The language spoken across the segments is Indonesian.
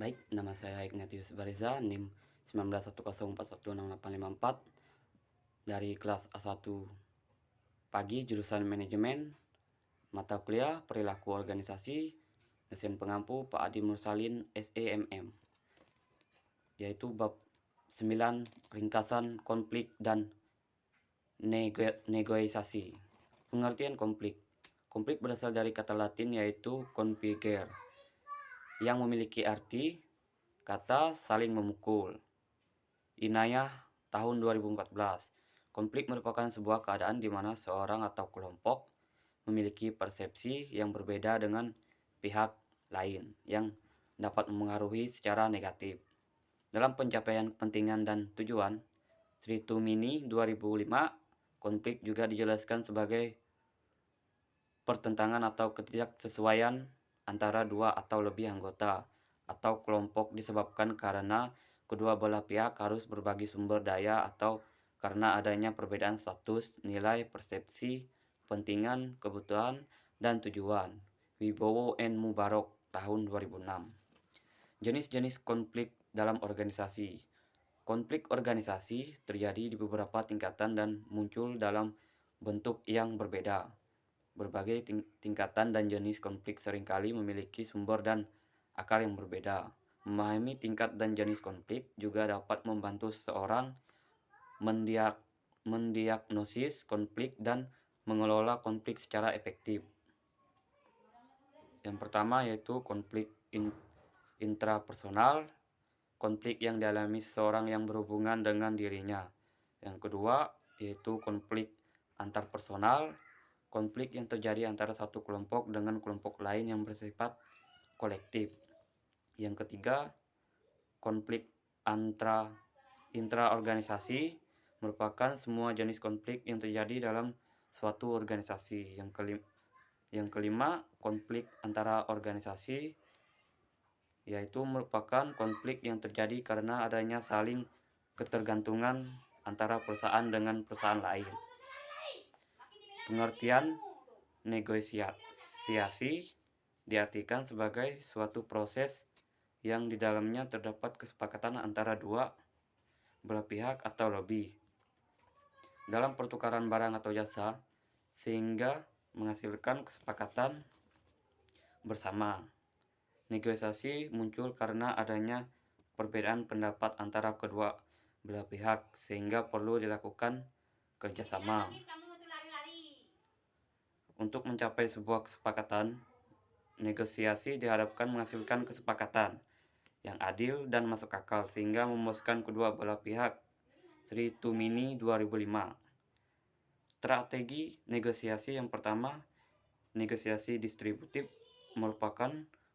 Baik, nama saya Ignatius Bariza, NIM 1910416854 dari kelas A1 pagi jurusan manajemen, mata kuliah perilaku organisasi, dosen pengampu Pak Adi Mursalin SEMM, yaitu bab 9 ringkasan konflik dan negosiasi. Pengertian konflik. Konflik berasal dari kata Latin yaitu confligere, yang memiliki arti kata saling memukul. Inayah tahun 2014. Konflik merupakan sebuah keadaan di mana seorang atau kelompok memiliki persepsi yang berbeda dengan pihak lain yang dapat mempengaruhi secara negatif. Dalam pencapaian kepentingan dan tujuan, Sri Tumini 2005, konflik juga dijelaskan sebagai pertentangan atau ketidaksesuaian antara dua atau lebih anggota atau kelompok disebabkan karena kedua belah pihak harus berbagi sumber daya atau karena adanya perbedaan status, nilai, persepsi, kepentingan, kebutuhan, dan tujuan. Wibowo N. Mubarok tahun 2006. Jenis-jenis konflik dalam organisasi. Konflik organisasi terjadi di beberapa tingkatan dan muncul dalam bentuk yang berbeda. Berbagai tingkatan dan jenis konflik seringkali memiliki sumber dan akar yang berbeda. Memahami tingkat dan jenis konflik juga dapat membantu seseorang mendiagnosis konflik dan mengelola konflik secara efektif. Yang pertama yaitu konflik intrapersonal, konflik yang dialami seseorang yang berhubungan dengan dirinya. Yang kedua yaitu konflik antarpersonal, konflik yang terjadi antara satu kelompok dengan kelompok lain yang bersifat kolektif. Yang ketiga, konflik intraorganisasi merupakan semua jenis konflik yang terjadi dalam suatu organisasi. Yang kelima, konflik antara organisasi, yaitu merupakan konflik yang terjadi karena adanya saling ketergantungan antara perusahaan dengan perusahaan lain. Pengertian negosiasi diartikan sebagai suatu proses yang di dalamnya terdapat kesepakatan antara dua belah pihak atau lebih dalam pertukaran barang atau jasa sehingga menghasilkan kesepakatan bersama. Negosiasi muncul karena adanya perbedaan pendapat antara kedua belah pihak sehingga perlu dilakukan kerjasama. Untuk mencapai sebuah kesepakatan, negosiasi diharapkan menghasilkan kesepakatan yang adil dan masuk akal sehingga memuaskan kedua belah pihak. Sri Tumini 2005. Strategi negosiasi yang pertama, negosiasi distributif merupakan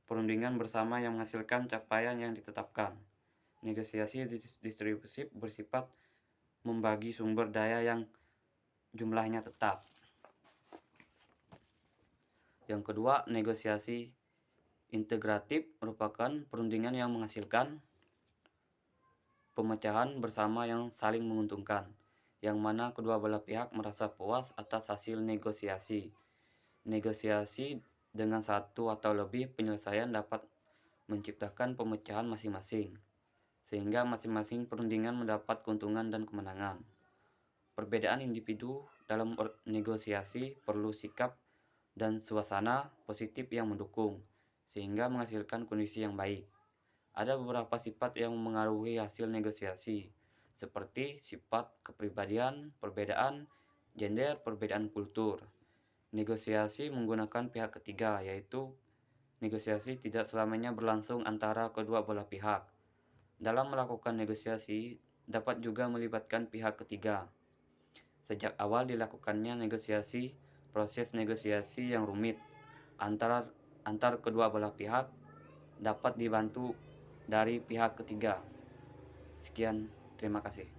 perundingan bersama yang menghasilkan capaian yang ditetapkan. Negosiasi distributif bersifat membagi sumber daya yang jumlahnya tetap. Yang kedua, negosiasi integratif merupakan perundingan yang menghasilkan pemecahan bersama yang saling menguntungkan, yang mana kedua belah pihak merasa puas atas hasil negosiasi. Negosiasi dengan satu atau lebih penyelesaian dapat menciptakan pemecahan masing-masing, sehingga masing-masing perundingan mendapat keuntungan dan kemenangan. Perbedaan individu dalam negosiasi perlu sikap dan suasana positif yang mendukung, sehingga menghasilkan kondisi yang baik. Ada beberapa sifat yang mengaruhi hasil negosiasi, seperti sifat kepribadian, perbedaan gender, perbedaan kultur. Negosiasi menggunakan pihak ketiga, yaitu negosiasi tidak selamanya berlangsung antara kedua belah pihak. Dalam melakukan negosiasi dapat juga melibatkan pihak ketiga. Sejak awal dilakukannya negosiasi, proses negosiasi yang rumit antar kedua belah pihak dapat dibantu dari pihak ketiga. Sekian, terima kasih.